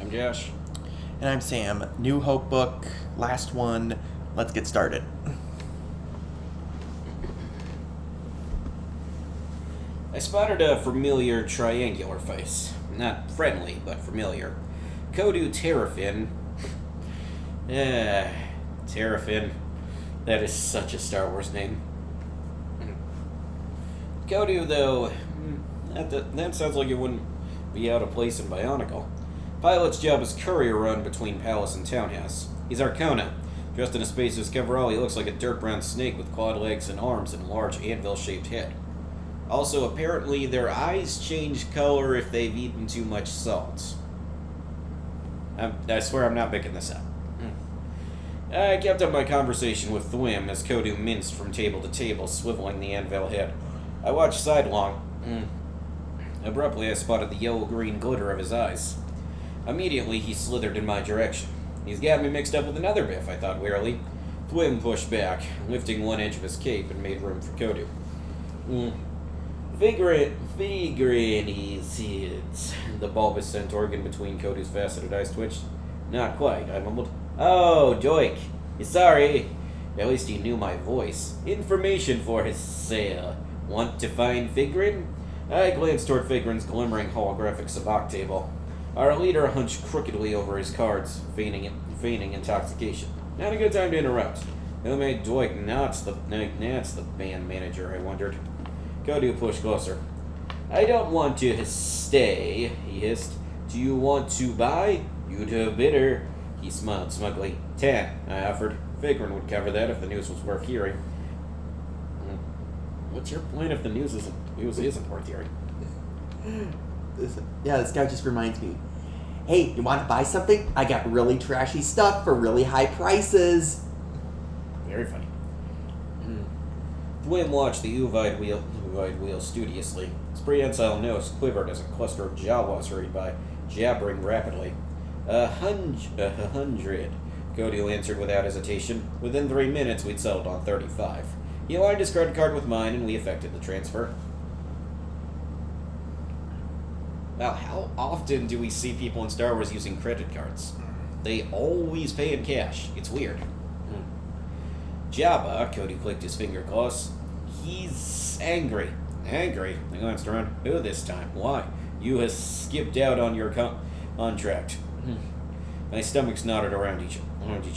I'm Josh. And I'm Sam. New Hope book, last one. Let's get started. I spotted a familiar triangular face. Not friendly, but familiar. Kodu Terrafin. Terrafin. That is such a Star Wars name. Kodu, though, that sounds like it wouldn't be out of place in Bionicle. Pilot's job is courier run between palace and townhouse. He's Arcona. Dressed in a spacer's coverall, he looks like a dirt brown snake with clawed legs and arms and a large anvil-shaped head. Also, apparently, their eyes change color if they've eaten too much salt. I swear I'm not picking this up. I kept up my conversation with Thwim as Kodu minced from table to table, swiveling the anvil head. I watched sidelong. Abruptly, I spotted the yellow-green glitter of his eyes. Immediately, he slithered in my direction. He's got me mixed up with another Biff, I thought wearily. Thwim pushed back, lifting one edge of his cape and made room for Kodu. Figurinies. The bulbous scent organ between Kodu's faceted eyes twitched. Not quite, I mumbled. Oh, Doik. Sorry. At least he knew my voice. Information for his sale. Want to find Figurin? I glanced toward Figurin's glimmering holographic savak table. Our leader hunched crookedly over his cards, feigning intoxication. Not a good time to interrupt. Who made Doik Nats the band manager, I wondered. Kodu pushed closer. I don't want to stay, he hissed. Do you want to buy? You'd have bidder. He smiled smugly. 10, I offered. Figurin would cover that if the news was worth hearing. What's your plan if the news isn't worth hearing? This guy just reminds me. Hey, you want to buy something? I got really trashy stuff for really high prices. Very funny. Thwim watched the Uvide wheel studiously. His prehensile nose quivered as a cluster of Jawas hurried by, jabbering rapidly. 100, Kodu answered without hesitation. Within 3 minutes, we'd settled on 35. He aligned his credit card with mine, and we effected the transfer. Now, how often do we see people in Star Wars using credit cards? They always pay in cash. It's weird. Jabba, Kodu clicked his finger close. He's angry. Angry? I glanced around. Who this time? Why? You have skipped out on your contract. My stomachs knotted around each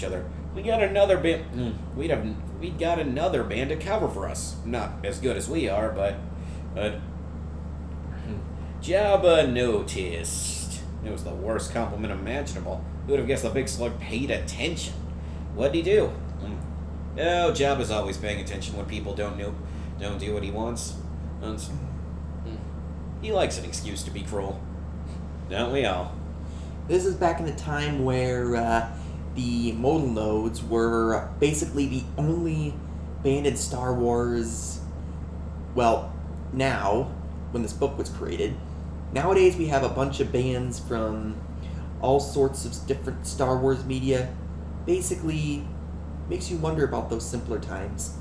other. We got another band. We'd got another band to cover for us. Not as good as we are, but Jabba noticed. It was the worst compliment imaginable. Who would have guessed the big slug paid attention? What'd he do? Oh, Jabba's always paying attention when people don't do what he wants. He likes an excuse to be cruel. Don't we all? This is back in the time where the modal nodes were basically the only band in Star Wars. Well, now, when this book was created. Nowadays we have a bunch of bands from all sorts of different Star Wars media. Basically, makes you wonder about those simpler times.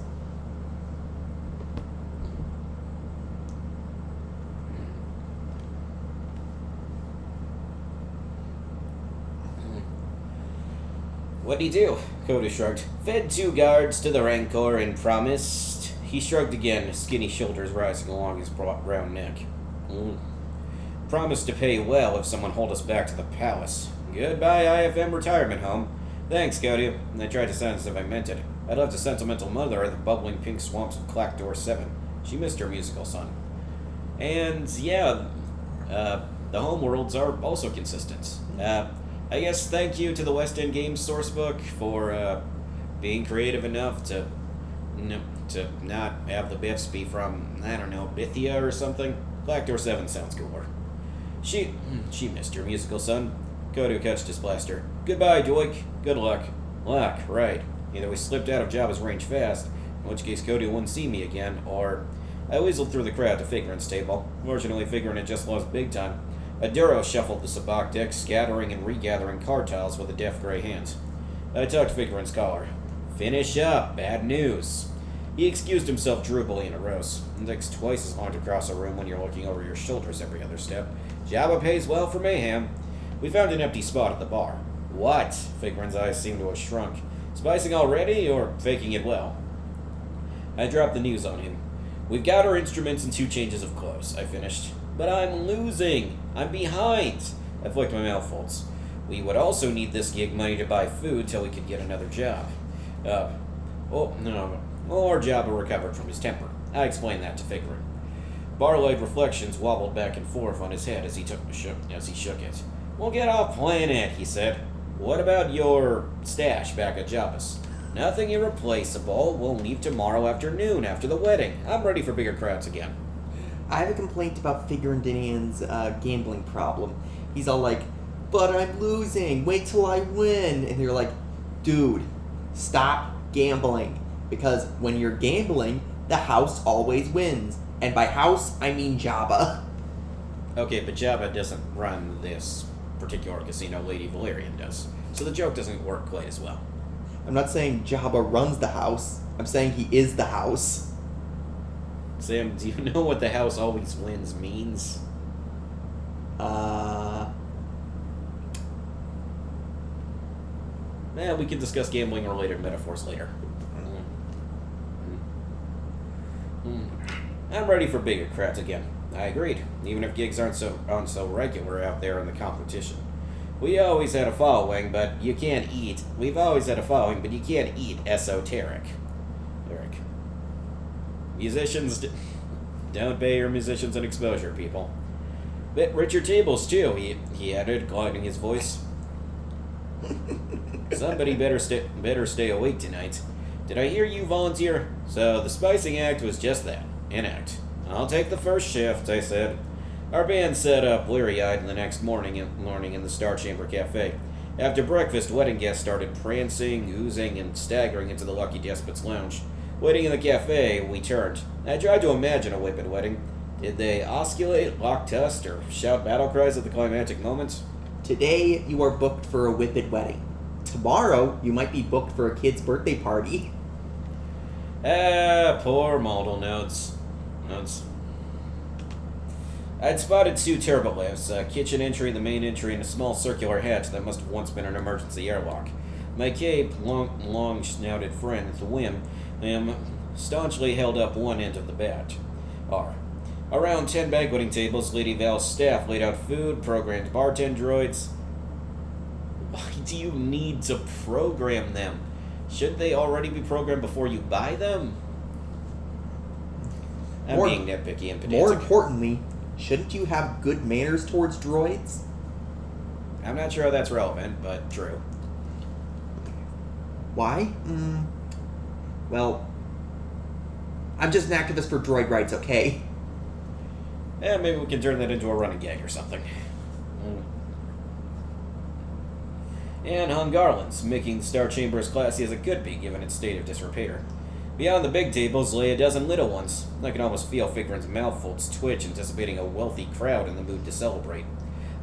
What'd he do? Kodu shrugged. Fed 2 guards to the Rancor and promised. He shrugged again, his skinny shoulders rising along his brown neck. Promised to pay well if someone hold us back to the palace. Goodbye, IFM retirement home. Thanks, Kodu. And I tried to sound as if I meant it. I left a sentimental mother in the bubbling pink swamps of Clackdoor 7. She missed her musical son. And, yeah, the homeworlds are also consistent. I guess thank you to the West End Games sourcebook for being creative enough to not have the Biffs be from, I don't know, Bithia or something. Clackdoor 7 sounds cooler. She missed her musical son. Kodu catched his blaster. Goodbye, Doik. Good luck. Luck, right. Either we slipped out of Jabba's range fast, in which case Kodu wouldn't see me again, or I weaseled through the crowd to Figurin's table. Fortunately, Figurin had just lost big time. Aduro shuffled the sabacc deck, scattering and regathering card tiles with a deft gray hand. I tugged Figurin's collar. Finish up. Bad news. He excused himself droopily and arose. It takes twice as long to cross a room when you're looking over your shoulders every other step. Jabba pays well for mayhem. We found an empty spot at the bar. What? Figrin's eyes seemed to have shrunk. Spicing already, or faking it well? I dropped the news on him. We've got our instruments and 2 changes of clothes, I finished. But I'm losing. I'm behind. I flicked my mouth folds. We would also need this gig money to buy food till we could get another job. No. Well, our job recovered from his temper. I explained that to Figrin. Barlight reflections wobbled back and forth on his head as he shook it. We'll get off playing it, he said. What about your stash back at Jabba's? Nothing irreplaceable. We'll leave tomorrow afternoon after the wedding. I'm ready for bigger crowds again. I have a complaint about Figrin Dan's gambling problem. He's all like, but I'm losing. Wait till I win. And you're like, dude, stop gambling. Because when you're gambling, the house always wins. And by house, I mean Jabba. Okay, but Jabba doesn't run this particular casino. Lady Valerian does. So the joke doesn't work quite as well. I'm not saying Jabba runs the house. I'm saying he is the house. Sam, do you know what the house always wins means? We can discuss gambling-related metaphors later. I'm ready for bigger crowds again. I agreed, even if gigs aren't so regular out there in the competition. We always had a following, but you can't eat. We've always had a following, but you can't eat esoteric. Eric. Musicians don't pay your musicians an exposure, people. Bit richer tables too, he added, gliding his voice. Somebody better stay awake tonight. Did I hear you volunteer? So the spicing act was just that, an act. I'll take the first shift, I said. Our band set up bleary-eyed the next morning in the Star Chamber Cafe. After breakfast, wedding guests started prancing, oozing, and staggering into the Lucky Despot's lounge. Waiting in the cafe, we turned. I tried to imagine a whippet wedding. Did they osculate, lock tusk, or shout battle cries at the climactic moments? Today, you are booked for a whippet wedding. Tomorrow, you might be booked for a kid's birthday party. Poor modal notes. I'd spotted 2 turbolists, a kitchen entry and the main entry, and a small circular hatch that must have once been an emergency airlock. My cape, long-snouted friend, the whim, staunchly held up one end of the badge. Around 10 banqueting tables, Lady Val's staff laid out food, programmed bartend droids. Why do you need to program them? Shouldn't they already be programmed before you buy them? I'm being nitpicky and pedantic. More importantly, shouldn't you have good manners towards droids? I'm not sure how that's relevant, but true. Why? Well, I'm just an activist for droid rights, okay? Maybe we can turn that into a running gag or something. And hung garlands, making the Star Chamber as classy as it could be given its state of disrepair. Beyond the big tables lay a dozen little ones. I could almost feel Figrin's mouth folds twitch, anticipating a wealthy crowd in the mood to celebrate.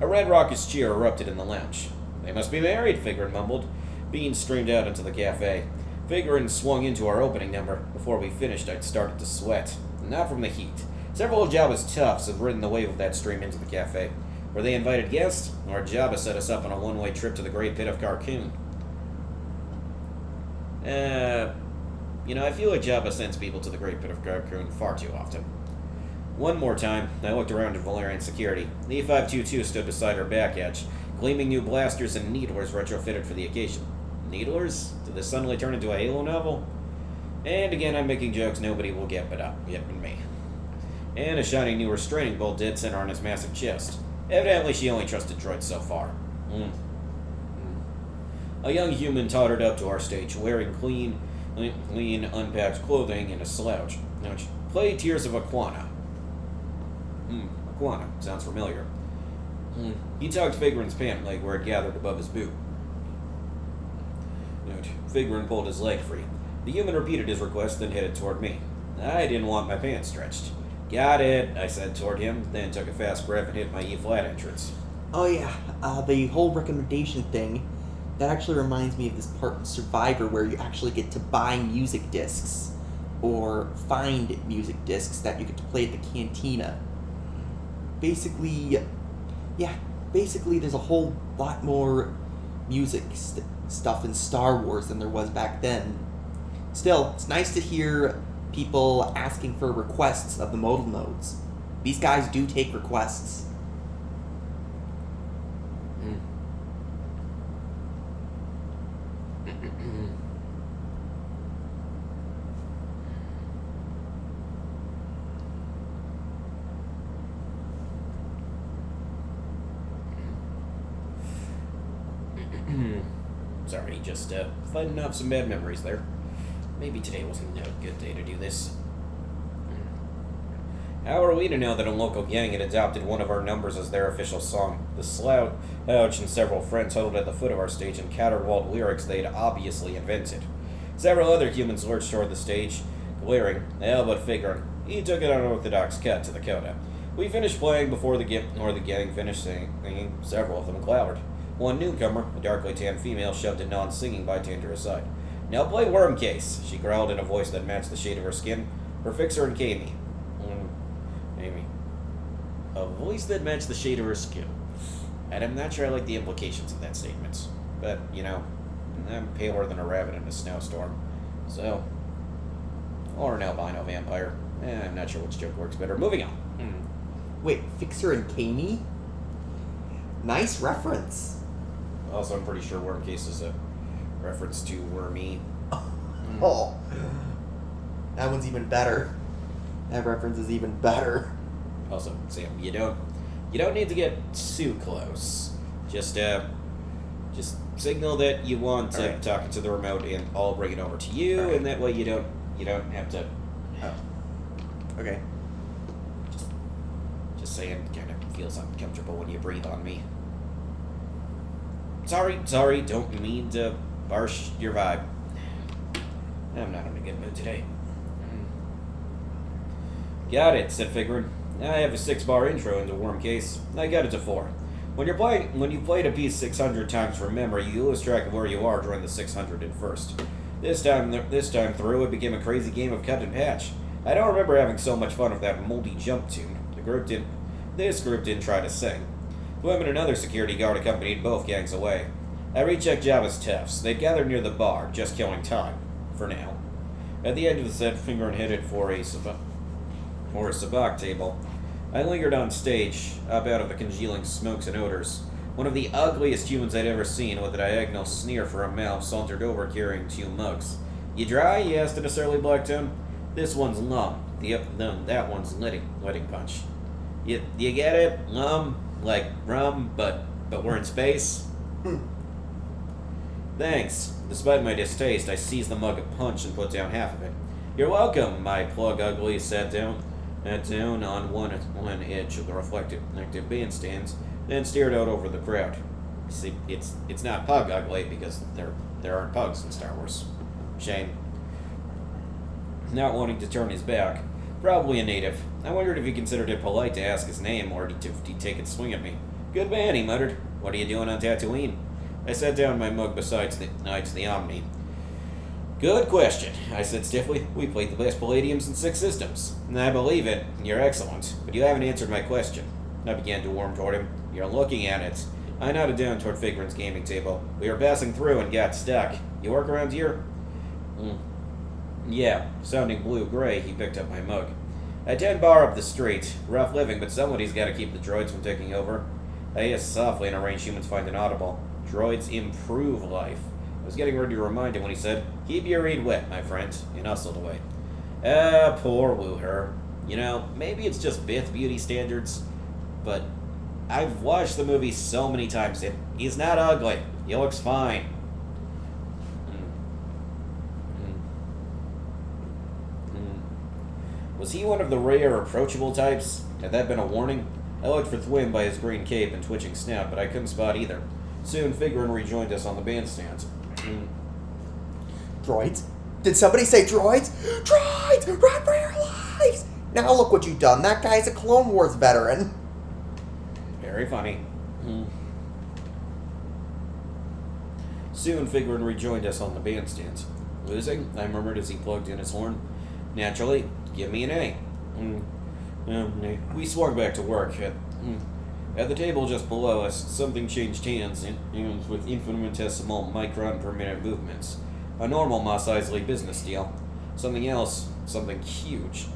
A red raucous cheer erupted in the lounge. They must be married, Figrin mumbled. Beans streamed out into the cafe. Figrin swung into our opening number. Before we finished, I'd started to sweat. Not from the heat. Several of Jabba's toughs had ridden the wave of that stream into the cafe. Were they invited guests, or had Jabba set us up on a one-way trip to the Great Pit of Carcoon? I feel like Jabba sends people to the Great Pit of Carcoon far too often. One more time, I looked around at Valerian security. The E-522 stood beside her back edge, gleaming new blasters and needlers retrofitted for the occasion. Needlers? Did this suddenly turn into a Halo novel? And again, I'm making jokes nobody will get but me. And a shiny new restraining bolt dead center on his massive chest. Evidently, she only trusted droids so far. A young human tottered up to our stage, wearing clean, unpatched clothing and a slouch. Play Tears of Aquana. Aquana. Sounds familiar. He tugged Figrin's pant leg where it gathered above his boot. Figrin pulled his leg free. The human repeated his request, then headed toward me. I didn't want my pants stretched. Got it, I said toward him, then took a fast breath and hit my E-flat entrance. Oh yeah, the whole recommendation thing, that actually reminds me of this part in Survivor where you actually get to buy music discs, or find music discs that you get to play at the cantina. Basically, yeah, basically there's a whole lot more music stuff in Star Wars than there was back then. Still, it's nice to hear people asking for requests of the modal nodes. These guys do take requests. Sorry, just fighting off some bad memories there. Maybe today wasn't a good day to do this. How are we to know that a local gang had adopted one of our numbers as their official song? The Slouch and several friends huddled at the foot of our stage and caterwauled lyrics they'd obviously invented. Several other humans lurched toward the stage, glaring, but figuring. He took an unorthodox cut to the coda. We finished playing before the gang finished singing. Several of them glowered. One newcomer, a darkly tanned female, shoved a non-singing bystander aside. "Now play Worm Case," she growled in a voice that matched the shade of her skin. For Fixer and Amy. Amy. A voice that matched the shade of her skin. And I'm not sure I like the implications of that statement. But, I'm paler than a rabbit in a snowstorm. So, or an albino vampire. I'm not sure which joke works better. Moving on. Wait, Fixer and Kami? Nice reference. Also, I'm pretty sure Worm Case is a reference to Wormy. Oh, that one's even better. That reference is even better. Also, Sam, you don't need to get too close. Just signal that you want to Right. talk into the remote, and I'll bring it over to you, Right. and that way you don't have to. Oh. Okay. Just saying, kind of feels uncomfortable when you breathe on me. Sorry, don't mean to harsh your vibe. I'm not in a good mood today. Got it, said Figurin. I have a 6-bar intro into Worm Case. I got it to 4. When you've played a piece 600 times from memory, you lose track of where you are during the 601st. This time through, it became a crazy game of cut and patch. I don't remember having so much fun with that moldy jump tune. This group didn't try to sing. Wim and another security guard accompanied both gangs away. I rechecked Java's toughs. They'd gathered near the bar, just killing time. For now. At the end of the set, Figurin headed for a sabacc table. I lingered on stage, up out of the congealing smokes and odors. One of the ugliest humans I'd ever seen, with a diagonal sneer for a mouth, sauntered over carrying 2 mugs. "You dry?" he asked in a surly black tone. "This one's lum. That one's letting punch. You get it? Lum, like rum, but we're in space." Thanks. Despite my distaste, I seized the mug of punch and put down half of it. "You're welcome." My plug ugly sat down on one edge of the reflective bandstands, then stared out over the crowd. See, it's not pug ugly because there aren't pugs in Star Wars. Shame. Not wanting to turn his back. Probably a native. I wondered if he considered it polite to ask his name, or if he'd take a swing at me. "Good man," he muttered. "What are you doing on Tatooine?" I set down my mug beside the Omni. "Good question," I said stiffly. "We played the best Palladiums in 6 systems. And I believe it. You're excellent. But you haven't answered my question." I began to worm toward him. "You're looking at it." I nodded down toward Figurin's gaming table. "We were passing through and got stuck. You work around here?" "Yeah." Sounding blue-gray, he picked up my mug. "I 10-bar up the street. Rough living, but somebody's got to keep the droids from taking over." I hissed softly in a range humans find inaudible. "Droids improve life." I was getting ready to remind him when he said, "Keep your reed wet, my friend," and hustled away. Poor Woo-her. Maybe it's just Bith beauty standards, but I've watched the movie so many times, and he's not ugly. He looks fine. Was he one of the rare, approachable types? Had that been a warning? I looked for Thwim by his green cape and twitching snout, but I couldn't spot either. Soon, Figurin rejoined us on the bandstand. Droids? Did somebody say droids? Droids! Run for your lives! Now look what you've done. That guy's a Clone Wars veteran. Very funny. Soon, Figurin rejoined us on the bandstand. "Losing?" I murmured as he plugged in his horn. "Naturally. Give me an A." We swung back to work. At the table just below us, something changed hands with infinitesimal micron per minute movements. A normal Mos Eisley business deal. Something else, something huge,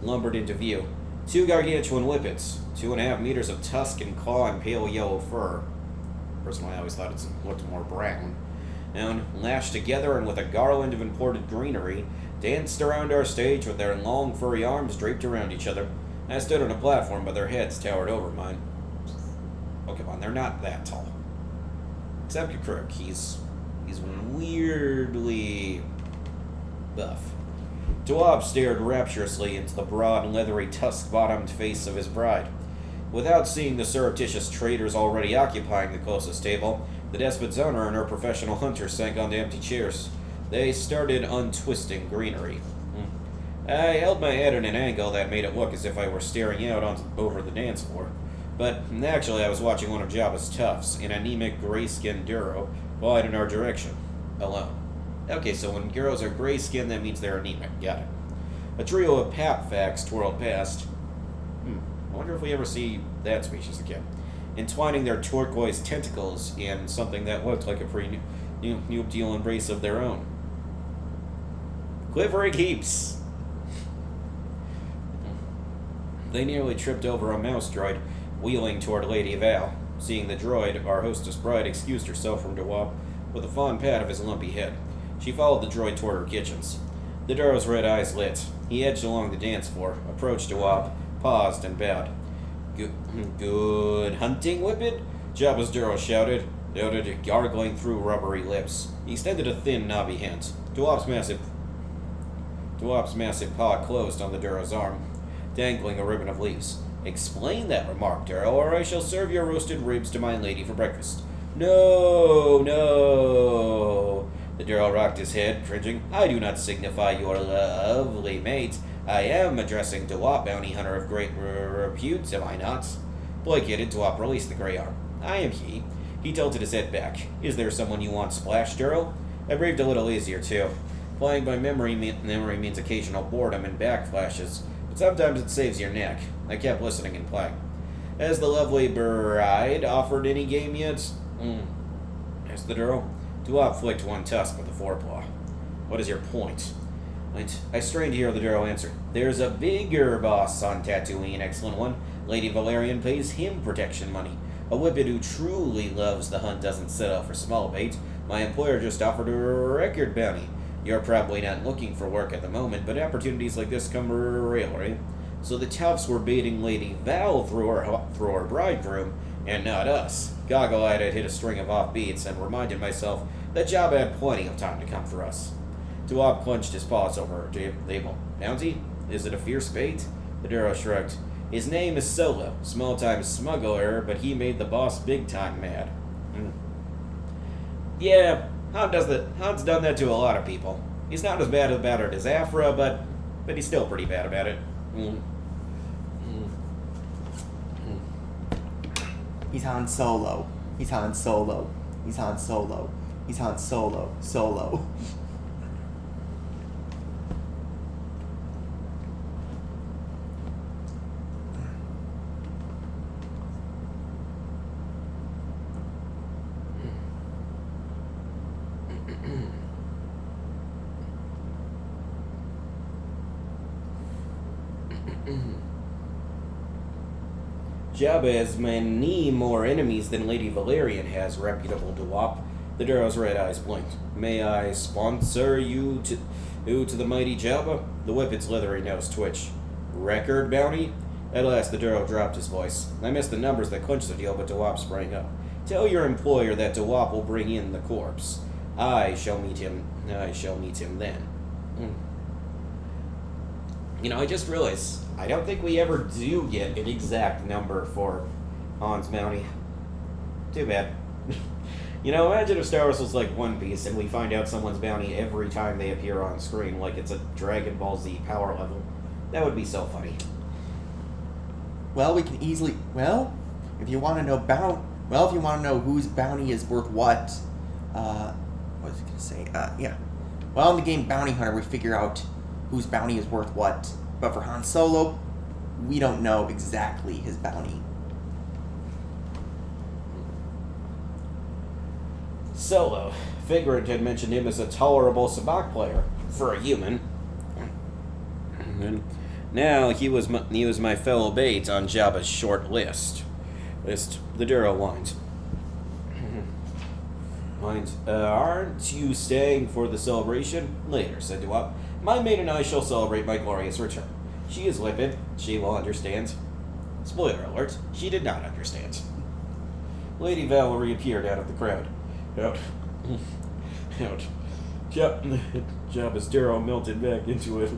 lumbered into view. 2 gargantuan whippets, 2.5 meters of tusk and claw and pale yellow fur. Personally, I always thought it looked more brown. And lashed together and with a garland of imported greenery, danced around our stage with their long furry arms draped around each other. I stood on a platform, but their heads towered over mine. Oh, come on, they're not that tall. Except Crook, he's weirdly buff. Dawab stared rapturously into the broad, leathery, tusk-bottomed face of his bride. Without seeing the surreptitious traders already occupying the closest table, the despot's owner and her professional hunter sank onto empty chairs. They started untwisting greenery. I held my head at an angle that made it look as if I were staring out over the dance floor. But actually, I was watching one of Jabba's toughs, an anemic, gray-skinned Duro, glide in our direction. Alone. Okay, so when girls are gray-skinned, that means they're anemic. Got it. A trio of pap facts twirled past. I wonder if we ever see that species again. Entwining their turquoise tentacles in something that looked like a pre-nuptial embrace of their own. Quivering heaps! They nearly tripped over a mouse droid, wheeling toward Lady Val. Seeing the droid, our hostess bride excused herself from Dawab with a fond pat of his lumpy head. She followed the droid toward her kitchens. The Duro's red eyes lit. He edged along the dance floor, approached Dawab, paused, and bowed. Good hunting, Whippet? Jabba's Duro shouted, gargling through rubbery lips. He extended a thin, knobby hand. Dawab's massive paw closed on the Duro's arm, dangling a ribbon of leaves. Explain that remark, Duro, or I shall serve your roasted ribs to my lady for breakfast. No, no. The Duro rocked his head, cringing. I do not signify your lovely mate. I am addressing Dawab, bounty hunter of great repute, am I not? Placated, Dawab released the gray arm. I am he. He tilted his head back. Is there someone you want splashed, Duro? I breathed a little easier, too. Playing by memory means occasional boredom and backflashes, but sometimes it saves your neck. I kept listening and playing. Has the lovely bride offered any game yet? Asked the Duro. Dawab flicked one tusk with a forepaw. What is your point? I strained to hear the Duro answer. There's a bigger boss on Tatooine, excellent one. Lady Valerian pays him protection money. A whippet who truly loves the hunt doesn't settle for small bait. My employer just offered a record bounty. You're probably not looking for work at the moment, but opportunities like this come rarely. So the toughs were baiting Lady Val through her bridegroom, and not us. Goggle-eyed, I'd hit a string of offbeats and reminded myself that Jabba had plenty of time to come for us. Dawab clenched his paws over her table. Bounty? Is it a fierce bait? The Duro shrugged. His name is Solo, small-time smuggler, but he made the boss big-time mad. Yeah, Han's done that to a lot of people. He's not as bad about it as Afra, but he's still pretty bad about it. He's Han Solo. He's Han Solo. He's Han Solo. He's Han Solo. Solo. Jabba has many more enemies than Lady Valerian has, reputable Dawab. The Duro's red eyes blinked. May I sponsor you to the mighty Jabba? The Whippet's leathery nose twitched. Record bounty? At last the Duro dropped his voice. I missed the numbers that clinched the deal, but Dawab sprang up. Tell your employer that Dawab will bring in the corpse. I shall meet him then. I just realized, I don't think we ever do get an exact number for Han's bounty. Too bad. Imagine if Star Wars was like One Piece and we find out someone's bounty every time they appear on screen, like it's a Dragon Ball Z power level. That would be so funny. Well, we can easily... if you want to know whose bounty is worth what... what was I going to say? Yeah. Well, in the game Bounty Hunter, we figure out whose bounty is worth what. But for Han Solo, we don't know exactly his bounty. Solo. Figurant had mentioned him as a tolerable sabacc player for a human. And now he was my fellow bait on Jabba's short list. The Duro whined. Aren't you staying for the celebration? Later, said Duop. My maid and I shall celebrate my glorious return. She is limpid. She will understand. Spoiler alert, she did not understand. Lady Val reappeared out of the crowd. Out. Jabba's Duro melted back into it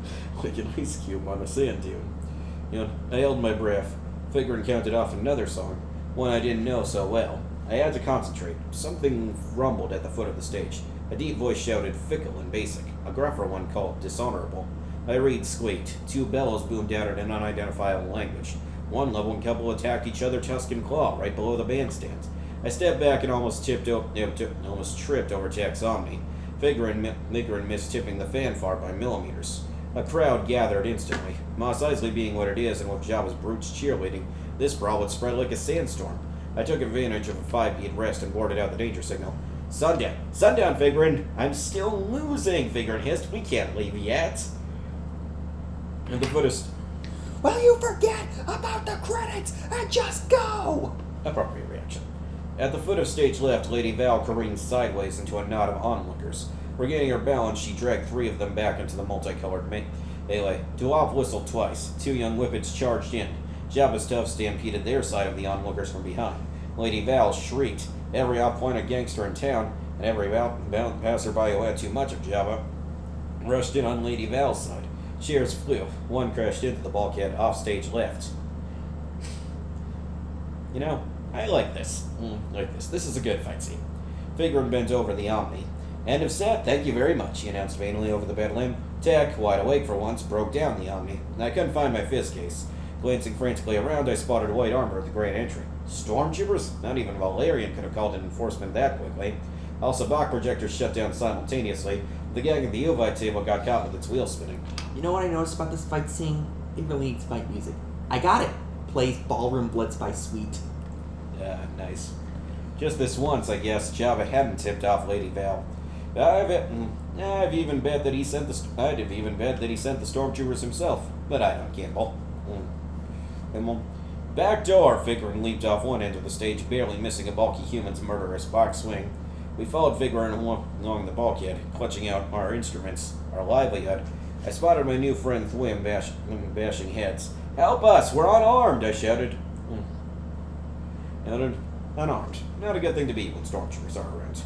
like an ice cube on a sand dune. I held my breath. Figurant counted off another song, one I didn't know so well. I had to concentrate. Something rumbled at the foot of the stage. A deep voice shouted, fickle and basic. A gruffer one called, dishonorable. My reed squeaked. Two bellows boomed out in an unidentifiable language. One level couple attacked each other tusk and claw right below the bandstand. I stepped back and almost tripped over Jack's Omni. Figurant missed tipping the fanfare by millimeters. A crowd gathered instantly. Mos Eisley being what it is, and with Jabba's brutes cheerleading, this brawl would spread like a sandstorm. I took advantage of a 5-beat rest and boarded out the danger signal. Sundown! Sundown, Figurant! I'm still losing, Figurant hissed. We can't leave yet. And the foot is... Will you forget about the credits and just go? Appropriate reaction. At the foot of stage left, Lady Val careened sideways into a knot of onlookers. Regaining her balance, she dragged 3 of them back into the multicolored melee. Duop whistled twice. 2 young whippets charged in. Jabba's Tuff stampeded their side of the onlookers from behind. Lady Val shrieked. Every outpointed gangster in town, and every bound passerby who had too much of Jabba, rushed in on Lady Val's side. Chairs flew. One crashed into the bulkhead off stage left. I like this. This is a good fight scene. Figurant bent over the Omni. End of set, thank you very much, he announced vainly over the bed limb. Tech, wide awake for once, broke down the Omni. I couldn't find my fizz case. Glancing frantically around, I spotted white armor at the great entry. Stormtroopers? Not even Valerian could have called in enforcement that quickly. All sabacc projectors shut down simultaneously. The gang at the Uvite table got caught with its wheels spinning. You know what I noticed about this fight scene? It really needs fight music. I got it! Plays Ballroom Blitz by Sweet. Nice. Just this once, I guess, Jabba hadn't tipped off Lady Val. I'd even bet that he sent the stormtroopers himself, but I don't gamble. Back door, Figurant leaped off one end of the stage, barely missing a bulky human's murderous box swing. We followed Figurant along the bulkhead, clutching out our instruments, our livelihood. I spotted my new friend Thwim bashing heads. Help us! We're unarmed! I shouted. Unarmed. Not a good thing to be when stormtroopers are around.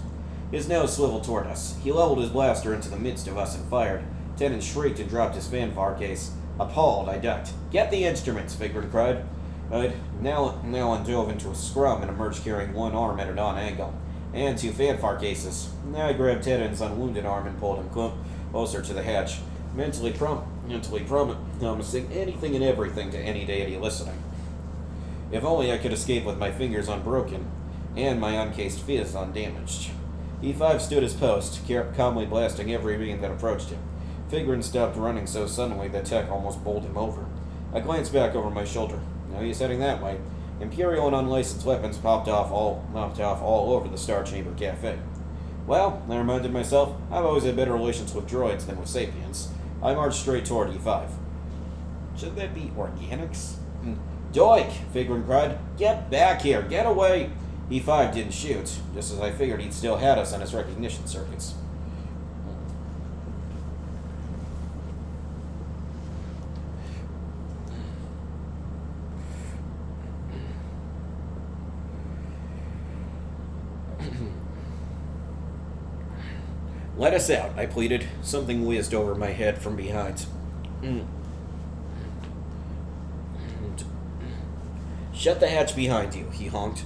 His nose swiveled toward us. He leveled his blaster into the midst of us and fired. Tennant shrieked and dropped his fanfare case. Appalled, I ducked. Get the instruments, Figurant cried. Now dove into a scrum and emerged carrying one arm at an on angle, and 2 fanfare cases. I grabbed Tennant's unwounded arm and pulled him closer to the hatch, mentally promising anything and everything to any deity listening. If only I could escape with my fingers unbroken, and my uncased fizz undamaged. E5 stood his post, calmly blasting every being that approached him. Figurant stopped running so suddenly that Tech almost bowled him over. I glanced back over my shoulder. Now he's heading that way. Imperial and unlicensed weapons popped off all over the Star Chamber Cafe. Well, I reminded myself, I've always had better relations with droids than with sapiens. I marched straight toward E5. Should that be organics? Doik! Figurant cried. Get back here! Get away! E5 didn't shoot, just as I figured he'd still had us on his recognition circuits. Let us out, I pleaded. Something whizzed over my head from behind. Shut the hatch behind you, he honked.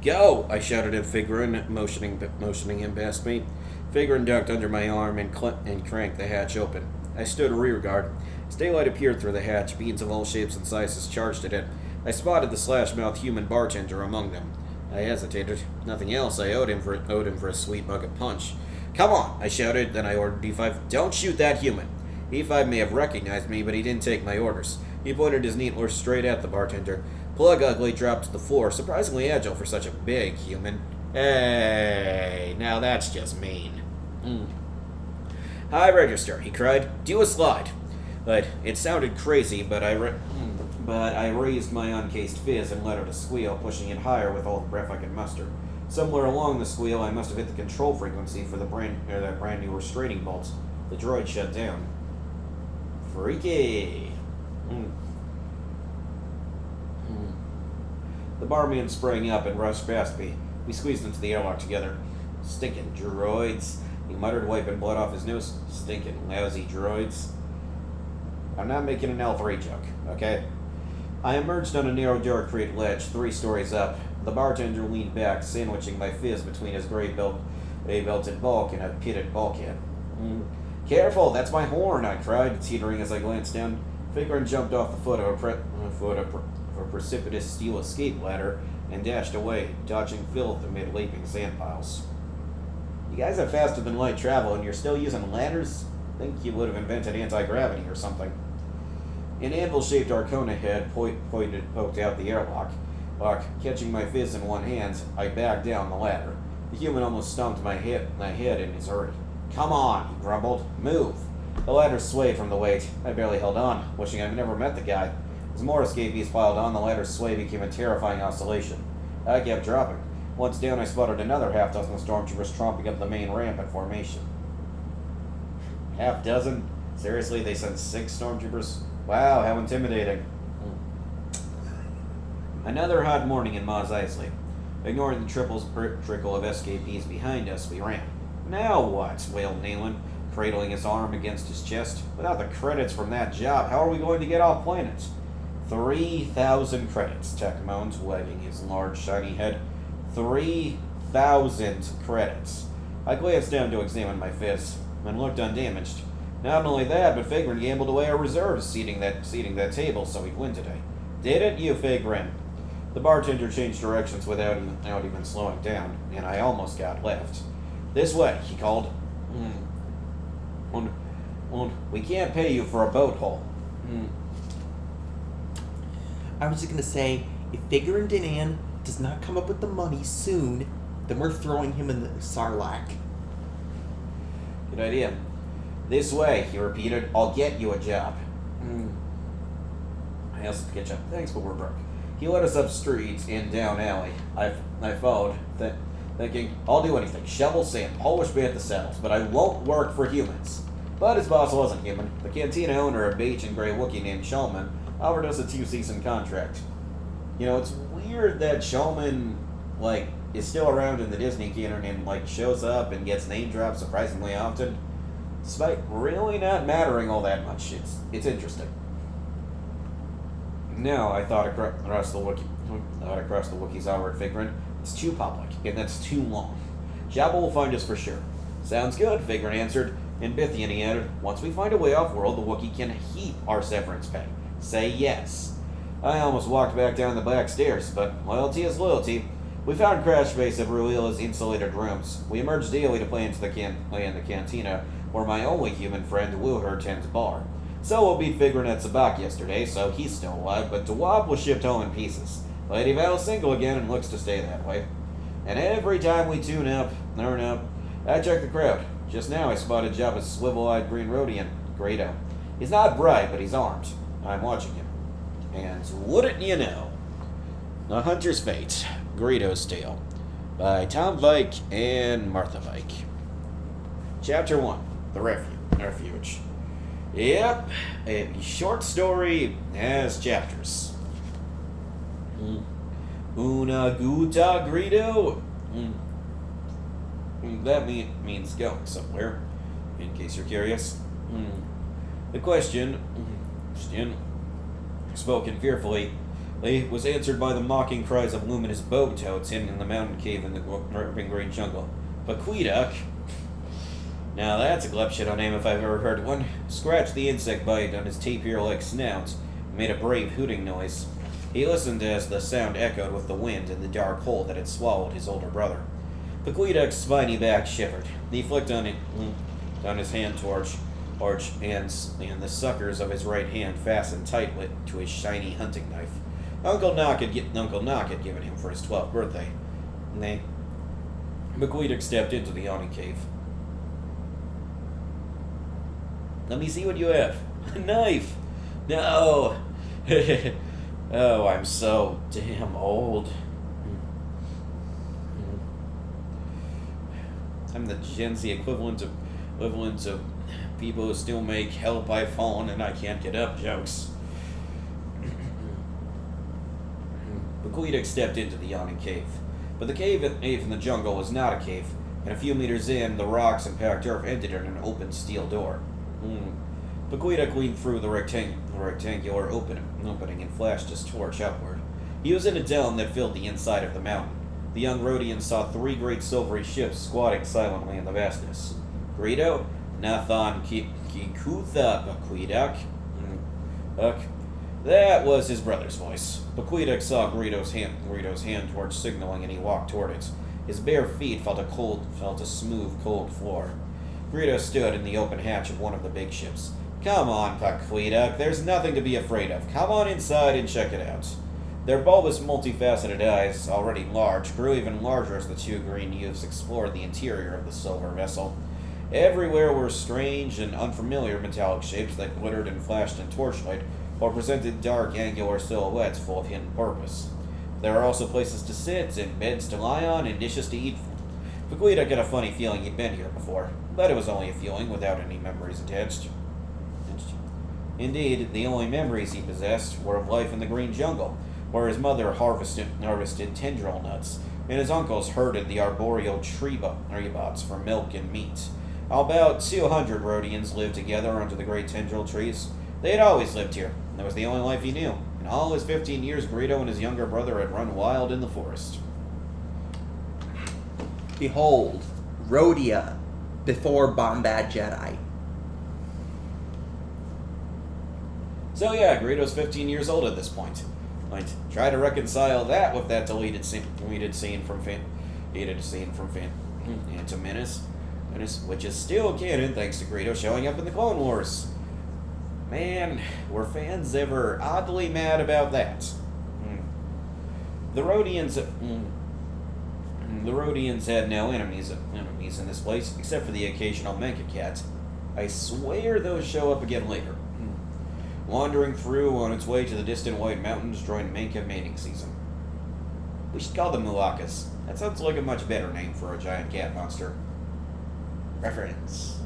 Go! I shouted at Figurant, motioning him past me. Figurant ducked under my arm and cranked the hatch open. I stood rear guard. As daylight appeared through the hatch, beings of all shapes and sizes charged at it. I spotted the slash-mouthed human bartender among them. I hesitated. Nothing else I owed him for a sweet mug of punch. Come on, I shouted, then I ordered E5, don't shoot that human. E5 may have recognized me, but he didn't take my orders. He pointed his needler straight at the bartender. Plug Ugly dropped to the floor, surprisingly agile for such a big human. Hey, now Now that's just mean. High register, he cried. Do a slide. But it sounded crazy, but I raised my uncased fizz and let out a squeal, pushing it higher with all the breath I could muster. Somewhere along the squeal, I must have hit the control frequency for that brand new restraining bolt. The droid shut down. Freaky. The barman sprang up and rushed past me. We squeezed into the airlock together. Stinking droids, he muttered, wiping blood off his nose. Stinking lousy droids. I'm not making an L3 joke, okay? I emerged on a narrow door-created ledge, 3 stories up. The bartender leaned back, sandwiching my fizz between his gray-belted bulk and a pitted bulkhead. Careful, that's my horn, I cried, teetering as I glanced down. Figurin jumped off the foot of a precipitous steel escape ladder and dashed away, dodging filth amid leaping sand piles. You guys have faster than light travel and you're still using ladders? Think you would have invented anti-gravity or something. An anvil-shaped Arcona head poked out the airlock. Catching my fizz in one hand, I backed down the ladder. The human almost stomped my head in his hurry. Come on, he grumbled. Move. The ladder swayed from the weight. I barely held on, wishing I'd never met the guy. As more escapees piled on, the ladder's sway became a terrifying oscillation. I kept dropping. Once down, I spotted another half-dozen stormtroopers tromping up the main ramp in formation. Half-dozen? Seriously, they sent 6 stormtroopers? Wow, how intimidating. Another hot morning in Mos Eisley. Ignoring the trickle of escapees behind us, we ran. Now what? Wailed Nayland, cradling his arm against his chest. Without the credits from that job, how are we going to get off planet? 3,000 credits, Tech moaned, wagging his large, shiny head. 3,000 credits. I glanced down to examine my fizz, and looked undamaged. Not only that, but Fagrin gambled away our reserves, seating that table so he'd win today. Did it, you Fagrin? The bartender changed directions without even slowing down, and I almost got left. This way, he called. We can't pay you for a boat hole. I was just gonna say, if Fagrin Dinan does not come up with the money soon, then we're throwing him in the Sarlacc. Good idea. This way, he repeated. I'll get you a job. I asked to catch up. Thanks, but we're broke. He led us up streets and down alley. I followed, thinking, I'll do anything. Shovel sand, polish bantha saddles, but I won't work for humans. But his boss wasn't human. The cantina owner, a beige and gray Wookiee named Shulman, offered us a 2-season contract. You know, it's weird that Shulman, is still around in the Disney canon and, shows up and gets name dropped surprisingly often, despite really not mattering all that much. It's interesting. No, I thought across the Wookiees outward Figrin. It's too public, and that's too long. Jabba will find us for sure. Sounds good, Figrin answered. And Bithian, he added, once we find a way off-world, the Wookiee can heap our severance pay. Say yes. I almost walked back down the back stairs, but loyalty is loyalty. We found crash base of Ruila's insulated rooms. We emerged daily to play in the cantina, where my only human friend, Wilher, tends bar. Solo beat Figrin at Sabak yesterday, so he's still alive, but Dawab was shipped home in pieces. Lady Val's single again and looks to stay that way. And every time we tune up, I check the crowd. Just now I spotted Jabba's swivel-eyed green Rhodian, Greedo. He's not bright, but he's armed. I'm watching him. And wouldn't you know? The Hunter's Fate, Greedo's Tale, by Tom Vike and Martha Vike. Chapter 1, The Refuge. Yep, a short story has chapters. Una guta Greedo? That means going somewhere, in case you're curious. The question, spoken fearfully, was answered by the mocking cries of luminous bow toads hidden in the mountain cave in the ripping green jungle. Paquiduk? Now that's a Glepshido name if I've ever heard one. Scratched the insect bite on his tapir-like snout, and made a brave hooting noise. He listened as the sound echoed with the wind in the dark hole that had swallowed his older brother. Paquiduk's spiny back shivered. He flicked on his hand torch, and the suckers of his right hand fastened tightly to his shiny hunting knife. Uncle Knock had given him for his 12th birthday. McQueedick stepped into the yawning cave. Let me see what you have. A knife! No! Oh, I'm so damn old. I'm the Gen Z equivalent of people who still make "help I've fallen and I can't get up" jokes. McQueedick stepped into the yawning cave. But the cave in the jungle was not a cave, and a few meters in, the rocks and packed earth ended in an open steel door. McQueedick leaned through the rectangular opening and flashed his torch upward. He was in a dome that filled the inside of the mountain. The young Rhodian saw 3 great silvery ships squatting silently in the vastness. Greedo, Nathan Kikutha McQueedick. That was his brother's voice. McQueedick saw Greedo's hand towards signaling, and he walked toward it. His bare feet felt a smooth, cold floor. Greedo stood in the open hatch of one of the big ships. Come on, McQueedick, there's nothing to be afraid of. Come on inside and check it out. Their bulbous, multifaceted eyes, already large, grew even larger as the 2 green youths explored the interior of the silver vessel. Everywhere were strange and unfamiliar metallic shapes that glittered and flashed in torchlight, or presented dark, angular silhouettes full of hidden purpose. There were also places to sit, and beds to lie on, and dishes to eat from. McQueedick had a funny feeling he'd been here before, but it was only a feeling without any memories attached. Indeed, the only memories he possessed were of life in the green jungle, where his mother harvested tendril nuts, and his uncles herded the arboreal tree bots for milk and meat. About 200 Rhodians lived together under the great tendril trees. They had always lived here. That was the only life he knew. In all his 15 years, Greedo and his younger brother had run wild in the forest. Behold, Rhodia, before Bombad Jedi. So yeah, Greedo's 15 years old at this point. I'd try to reconcile that with that deleted scene from Phantom Menace, which is still canon thanks to Greedo showing up in the Clone Wars. Man, were fans ever oddly mad about that? The Rhodians had no enemies in this place, except for the occasional Menka cat. I swear those show up again later. Wandering through on its way to the distant White Mountains during Menka mating season. We should call them Mulakas. That sounds like a much better name for a giant cat monster. Reference.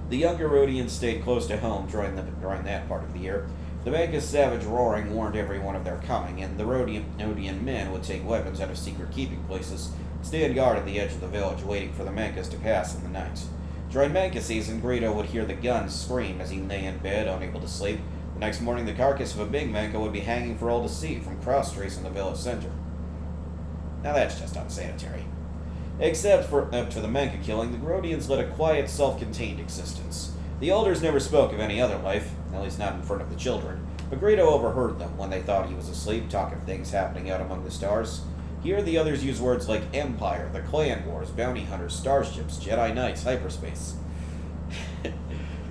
The younger Rhodians stayed close to home during that part of the year. The Menka's savage roaring warned everyone of their coming, and the Rhodian men would take weapons out of secret keeping places, stand guard at the edge of the village, waiting for the Menkas to pass in the night. During Menka season, Greedo would hear the guns scream as he lay in bed, unable to sleep. The next morning, the carcass of a big Menka would be hanging for all to see from cross trees in the village center. Now that's just unsanitary. Except for up to the Menka killing, the Rhodians led a quiet, self-contained existence. The elders never spoke of any other life, at least not in front of the children, but Greedo overheard them when they thought he was asleep, talk of things happening out among the stars. Here the others use words like Empire, the Clan Wars, Bounty Hunters, Starships, Jedi Knights, hyperspace.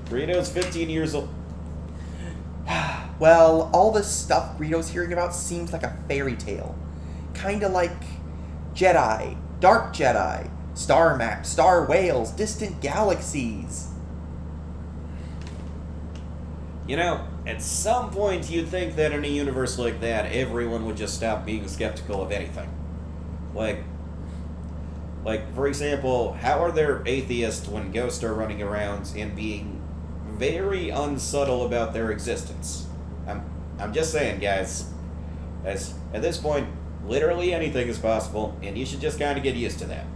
Greedo's 15 years old. Well, all this stuff Greedo's hearing about seems like a fairy tale. Kinda like Jedi, Dark Jedi, star maps, star whales, distant galaxies. You know, at some point you'd think that in a universe like that, everyone would just stop being skeptical of anything. Like, for example, how are there atheists when ghosts are running around and being very unsubtle about their existence? I'm just saying, guys. As at this point, literally anything is possible, and you should just kind of get used to that.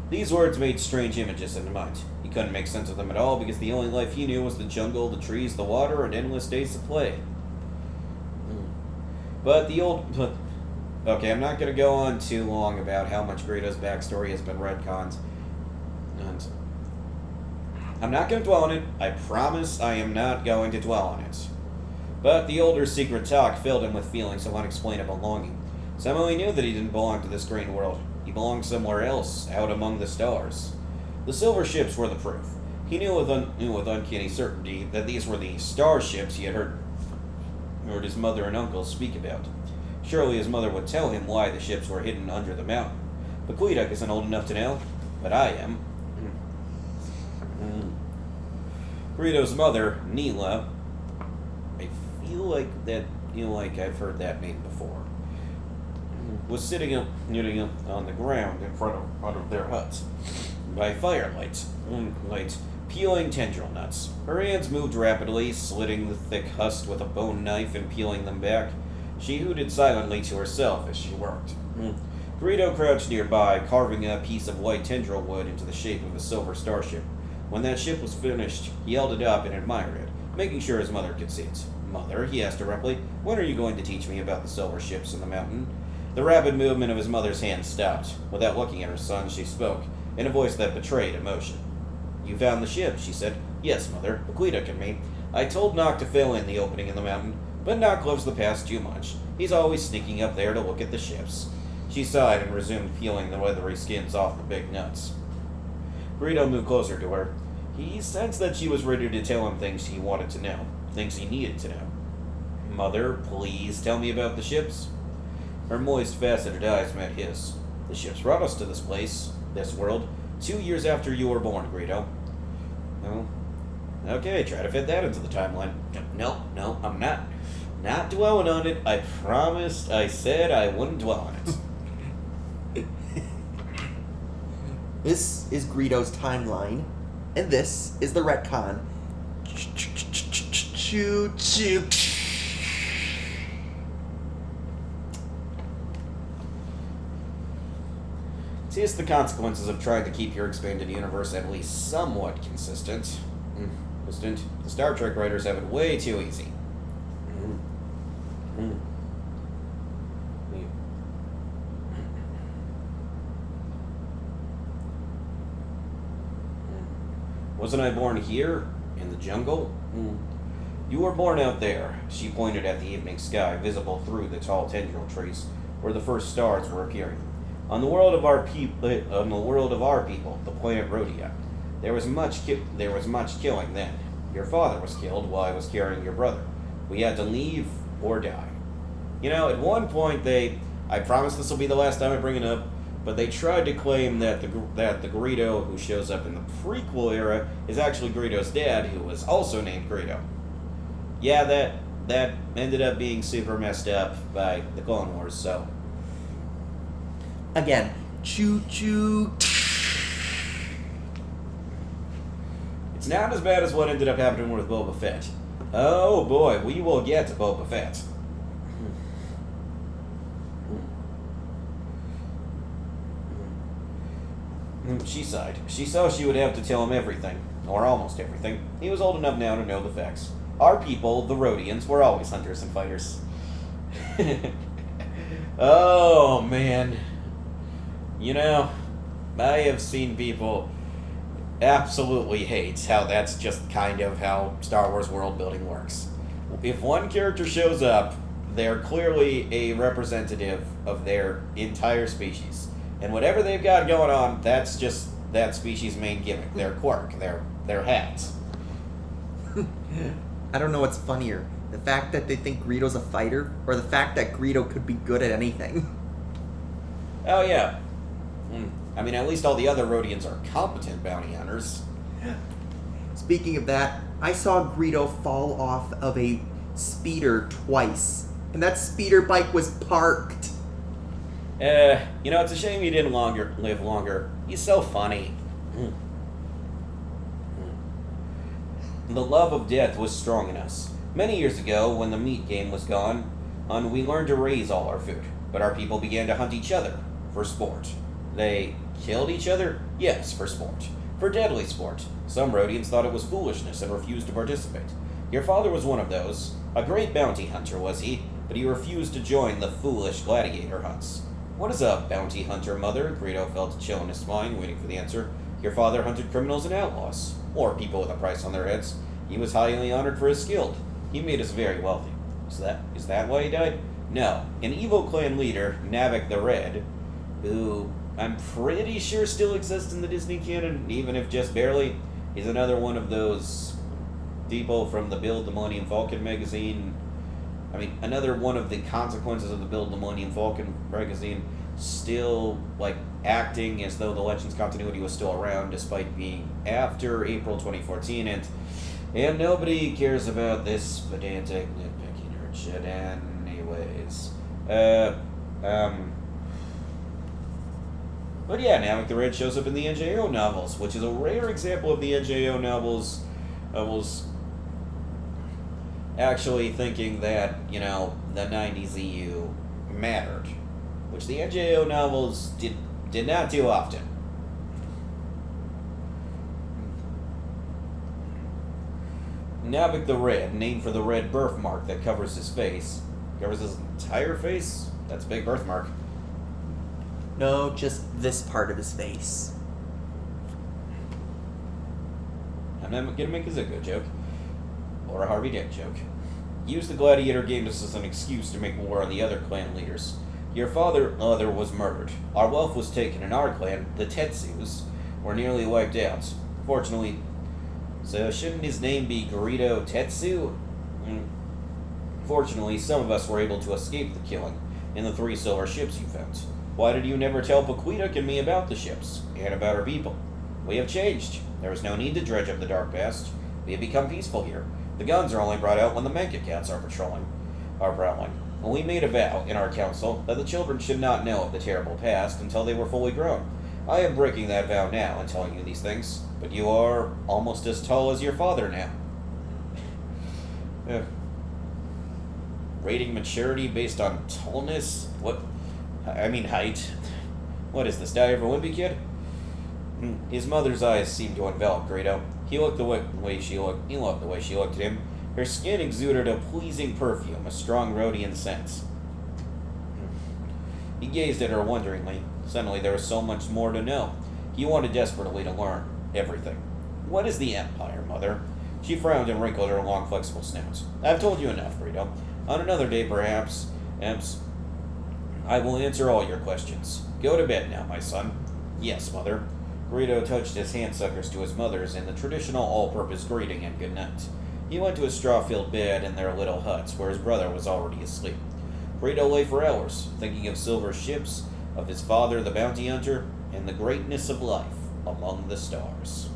These words made strange images in his mind. He couldn't make sense of them at all because the only life he knew was the jungle, the trees, the water, and endless days of play. Okay, I'm not going to go on too long about how much Greedo's backstory has been retconned. And I'm not going to dwell on it. I promise I am not going to dwell on it. But the older's secret talk filled him with feelings of unexplainable longing. Somehow he knew that he didn't belong to this green world. He belonged somewhere else, out among the stars. The silver ships were the proof. He knew with uncanny certainty that these were the starships he had heard his mother and uncle speak about. Surely his mother would tell him why the ships were hidden under the mountain. But Greedo isn't old enough to know, but I am. Greedo's mother, Neela, I feel like I've heard that name before, was sitting up, knitting up on the ground in front of their hut by firelight, peeling tendril nuts. Her hands moved rapidly, slitting the thick husk with a bone knife and peeling them back. She hooted silently to herself as she worked. Greedo crouched nearby, carving a piece of white tendril wood into the shape of a silver starship. When that ship was finished, he held it up and admired it, making sure his mother could see it. "Mother," he asked abruptly, "when are you going to teach me about the silver ships in the mountain?" The rapid movement of his mother's hand stopped. Without looking at her son, she spoke, in a voice that betrayed emotion. "You found the ship," she said. "Yes, Mother, Greedo and me. I told Nock to fill in the opening in the mountain, but Nock loves the past too much. He's always sneaking up there to look at the ships." She sighed and resumed peeling the leathery skins off the big nuts. Greedo moved closer to her. He sensed that she was ready to tell him things he wanted to know, things he needed to know. "Mother, please tell me about the ships." Her moist, faceted eyes met his. "The ships brought us to this place, this world, 2 years after you were born, Greedo." "No. Okay, try to fit that into the timeline." No, I'm not dwelling on it. I promised, I said I wouldn't dwell on it." This is Greedo's timeline, and this is the retcon. Choo choo. See, it's the consequences of trying to keep your expanded universe at least somewhat consistent. The Star Trek writers have it way too easy. "Wasn't I born here? In the jungle?" "You were born out there." She pointed at the evening sky, visible through the tall tendril trees, where the first stars were appearing. On the world of our people, the planet Rhodia, there was much killing then. Your father was killed while I was carrying your brother. We had to leave or die. At one point I promise this will be the last time I bring it up, but they tried to claim that the Greedo who shows up in the prequel era is actually Greedo's dad, who was also named Greedo. Yeah, that ended up being super messed up by the Clone Wars, so. Again, choo choo. It's not as bad as what ended up happening with Boba Fett. Oh boy, we will get to Boba Fett. She sighed. She saw she would have to tell him everything, or almost everything. He was old enough now to know the facts. Our people, the Rhodians, were always hunters and fighters. Oh, man. I have seen people absolutely hate how that's just kind of how Star Wars world building works. If one character shows up, they're clearly a representative of their entire species. And whatever they've got going on, that's just that species' main gimmick, their quirk, their hats. I don't know what's funnier, the fact that they think Greedo's a fighter, or the fact that Greedo could be good at anything. Oh, yeah. I mean, at least all the other Rhodians are competent bounty hunters. Speaking of that, I saw Greedo fall off of a speeder twice, and that speeder bike was parked. It's a shame he didn't live longer. He's so funny. The love of death was strong in us. Many years ago, when the meat game was gone, we learned to raise all our food, but our people began to hunt each other for sport. They killed each other? Yes, for sport. For deadly sport. Some Rhodians thought it was foolishness and refused to participate. Your father was one of those. A great bounty hunter was he, but he refused to join the foolish gladiator hunts. What is a bounty hunter, Mother? Greedo felt a chill in his spine, waiting for the answer. Your father hunted criminals and outlaws, or people with a price on their heads. He was highly honored for his skill. He made us very wealthy. Is that why he died? No. An evil clan leader, Navik the Red, who I'm pretty sure still exists in the Disney canon, even if just barely, is another one of those people from the Build the Millennium Falcon magazine I mean, another one of the consequences of the Build the Millennium Falcon magazine, still, like, acting as though the Legends continuity was still around despite being after April 2014, and nobody cares about this pedantic, nitpicky nerd shit anyways. But yeah, Namek the Red shows up in the NJO novels, which is a rare example of the NJO novels actually thinking that, the 90s EU mattered, which the NJO novels did not do often. Namek the Red, named for the red birthmark that covers his face. Covers his entire face? That's a big birthmark. No, just this part of his face. I'm not gonna make a Zuko joke. Or a Harvey Dent joke. Use the Gladiator game just as an excuse to make war on the other clan leaders. Your father was murdered. Our wealth was taken, and our clan, the Tetsus, were nearly wiped out. Fortunately, so shouldn't his name be Greedo Tetsu? Fortunately, some of us were able to escape the killing in the 3 silver ships you found. Why did you never tell Paquita and me about the ships, and about our people? We have changed. There is no need to dredge up the dark past. We have become peaceful here. The guns are only brought out when the Menka cats are prowling. And we made a vow in our council that the children should not know of the terrible past until they were fully grown. I am breaking that vow now and telling you these things, but you are almost as tall as your father now. Rating maturity based on tallness? What? I mean height. What is this, Die of a Wimpy Kid? His mother's eyes seemed to envelop Greedo. He looked the way she looked at him. Her skin exuded a pleasing perfume, a strong Rhodian scent. He gazed at her wonderingly. Suddenly there was so much more to know. He wanted desperately to learn everything. What is the Empire, Mother? She frowned and wrinkled her long, flexible snout. I've told you enough, Greedo. On another day, perhaps, I will answer all your questions. Go to bed now, my son. Yes, Mother. Greedo touched his handsuckers to his mother's in the traditional all-purpose greeting and good night. He went to his straw-filled bed in their little huts, where his brother was already asleep. Greedo lay for hours, thinking of silver ships, of his father, the bounty hunter, and the greatness of life among the stars.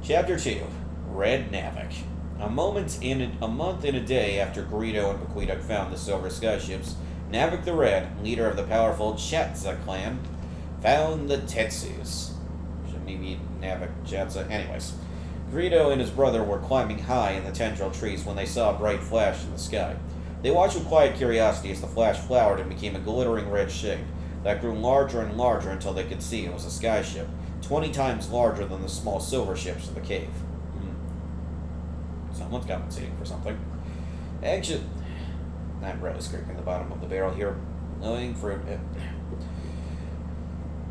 Chapter 2. Red Namek. A month and a day after Greedo and Paquita found the silver skyships, Namek the Red, leader of the powerful Chatza clan, found the Tetsus. Shouldn't he be Namek Chatza? Anyways, Greedo and his brother were climbing high in the tendril trees when they saw a bright flash in the sky. They watched with quiet curiosity as the flash flowered and became a glittering red shade that grew larger and larger until they could see it was a skyship, 20 times larger than the small silver ships of the cave. Someone's compensating for something. Anxious. I'm really scraping the bottom of the barrel here, knowing for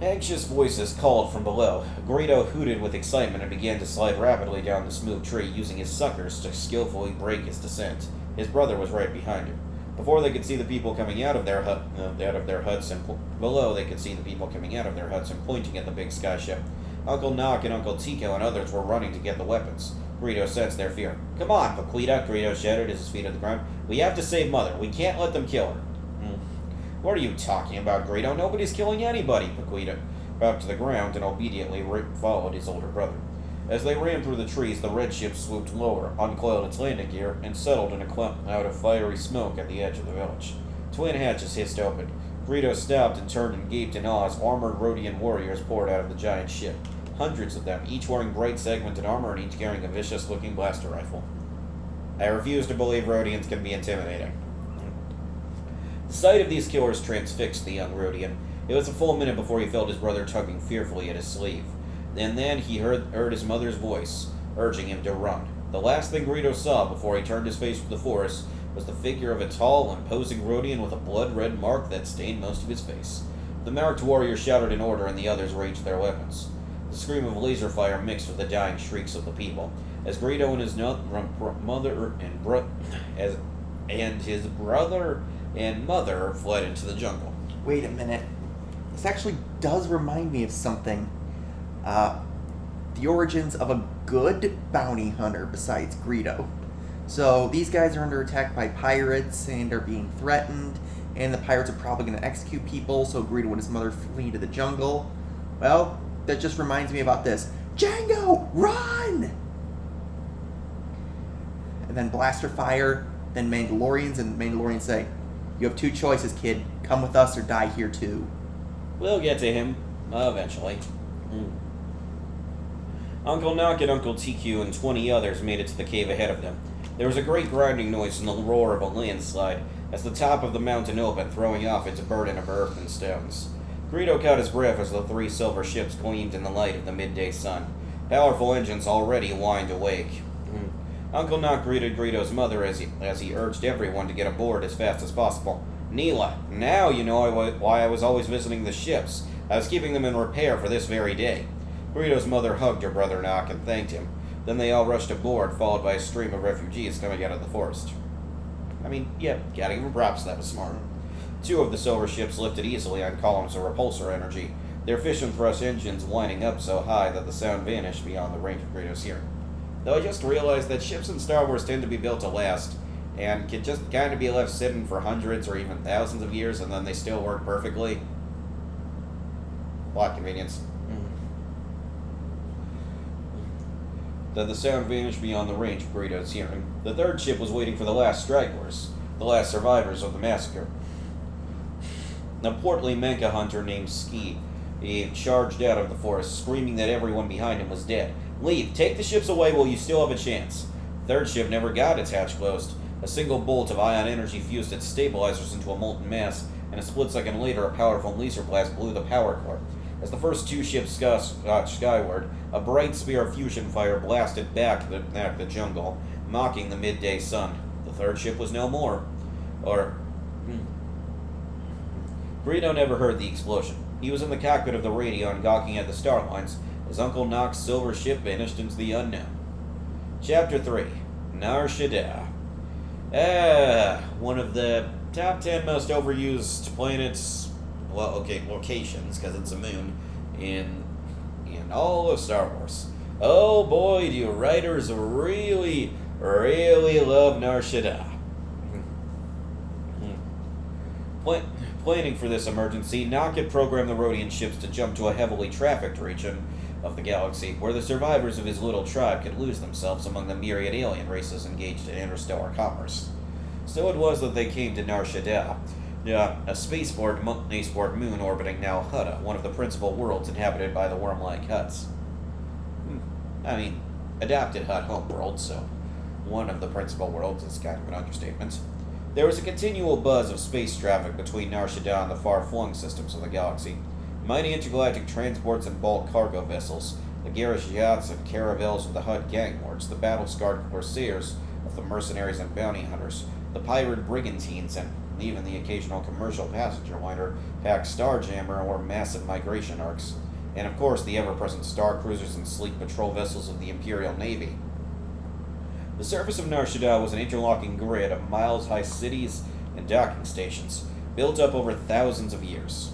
Anxious voices called from below. Greedo hooted with excitement and began to slide rapidly down the smooth tree, using his suckers to skillfully break his descent. His brother was right behind him. Before they could see the people coming out of their huts, and below they could see the people coming out of their huts and pointing at the big skyship. Uncle Nock and Uncle Tico and others were running to get the weapons. Greedo sensed their fear. Come on, Paquita, Greedo shouted as his feet hit the ground. We have to save Mother. We can't let them kill her. What are you talking about, Greedo? Nobody's killing anybody, Paquita dropped to the ground and obediently followed his older brother. As they ran through the trees, the red ship swooped lower, uncoiled its landing gear, and settled in a cloud of fiery smoke at the edge of the village. Twin hatches hissed open. Greedo stopped and turned and gaped in awe as armored Rhodian warriors poured out of the giant ship. Hundreds of them, each wearing bright segmented armor and each carrying a vicious-looking blaster rifle. I refuse to believe Rhodians can be intimidating. The sight of these killers transfixed the young Rhodian. It was a full minute before he felt his brother tugging fearfully at his sleeve. And then he heard his mother's voice, urging him to run. The last thing Greedo saw before he turned his face to the forest was the figure of a tall, imposing Rhodian with a blood-red mark that stained most of his face. The marked warrior shouted an order, and the others raised their weapons. The scream of laser fire mixed with the dying shrieks of the people, as Greedo and his his brother and mother fled into the jungle. Wait a minute. This actually does remind me of something. The origins of a good bounty hunter besides Greedo. So these guys are under attack by pirates and are being threatened, and the pirates are probably going to execute people, so Greedo and his mother flee to the jungle. Well, that just reminds me about this. Django, run! And then blaster fire, then Mandalorians, and Mandalorians say, you have two choices, kid. Come with us or die here too. We'll get to him, eventually. Uncle Knock and Uncle TQ and 20 others made it to the cave ahead of them. There was a great grinding noise and the roar of a landslide as the top of the mountain opened, throwing off its burden of earth and stones. Greedo caught his breath as the three silver ships gleamed in the light of the midday sun. Powerful engines already whined awake. Uncle Knock greeted Greedo's mother as he urged everyone to get aboard as fast as possible. Neela, now you know why I was always visiting the ships. I was keeping them in repair for this very day. Greedo's mother hugged her brother Knock and thanked him. Then they all rushed aboard, followed by a stream of refugees coming out of the forest. I mean, yeah, gotta give them props, that was smart. Two of the silver ships lifted easily on columns of repulsor energy, their fission thrust engines winding up so high that the sound vanished beyond the range of Greedo's hearing. Though I just realized that ships in Star Wars tend to be built to last, and can just kind of be left sitting for hundreds or even thousands of years, and then they still work perfectly. Plot convenience. Then the sound vanished beyond the range of Greedo's hearing. The third ship was waiting for the last stragglers, the last survivors of the massacre. A portly Menka hunter named Ski, he charged out of the forest, screaming that everyone behind him was dead. Leave! Take the ships away while you still have a chance. The third ship never got its hatch closed. A single bolt of ion energy fused its stabilizers into a molten mass, and a split second later a powerful laser blast blew the power core. As the first two ships shot skyward, a bright spear of fusion fire blasted back the jungle, mocking the midday sun. The third ship was no more. Greedo never heard the explosion. He was in the cockpit of the radio and gawking at the star lines as Uncle Knock's silver ship vanished into the unknown. Chapter 3. Nar Shaddaa. One of the top 10 most overused planets, locations, because it's a moon, in all of Star Wars. Oh boy, do writers really, really love Nar Shaddaa. Planning for this emergency, Nock had programmed the Rodian ships to jump to a heavily trafficked region of the galaxy, where the survivors of his little tribe could lose themselves among the myriad alien races engaged in interstellar commerce. So it was that they came to Nar Shaddaa, a spaceport moon orbiting Nal Hutta, one of the principal worlds inhabited by the worm-like Hutts. Adapted Hutt homeworld, so one of the principal worlds is kind of an understatement. There was a continual buzz of space traffic between Nar Shaddaa and the far-flung systems of the galaxy. Mighty intergalactic transports and bulk cargo vessels, the garish yachts and caravels of the Hutt gang lords, the battle-scarred corsairs of the mercenaries and bounty hunters, the pirate brigantines, and even the occasional commercial passenger liner packed Starjammer or massive migration arcs, and of course the ever-present star cruisers and sleek patrol vessels of the Imperial Navy. The surface of Nar Shaddaa was an interlocking grid of miles-high cities and docking stations, built up over thousands of years.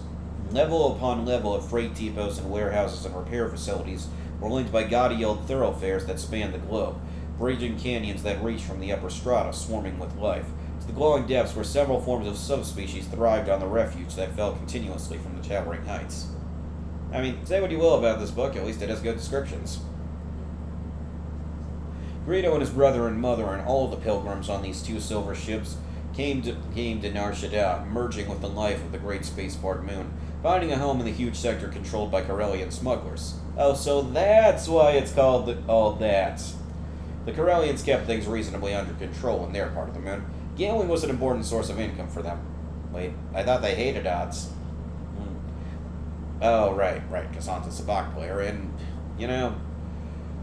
Level upon level of freight depots and warehouses and repair facilities were linked by gaudy old thoroughfares that spanned the globe, bridging canyons that reached from the upper strata swarming with life, to the glowing depths where several forms of subspecies thrived on the refuge that fell continuously from the towering heights. Say what you will about this book, at least it has good descriptions. Greedo and his brother and mother and all the pilgrims on these two silver ships came to Nar Shaddaa, merging with the life of the great spaceport moon, finding a home in the huge sector controlled by Corellian smugglers. Oh, so that's why it's called all that. The Corellians kept things reasonably under control in their part of the moon. Gambling was an important source of income for them. Wait, I thought they hated odds. Oh, right, Casanta's a Sabacc player, and,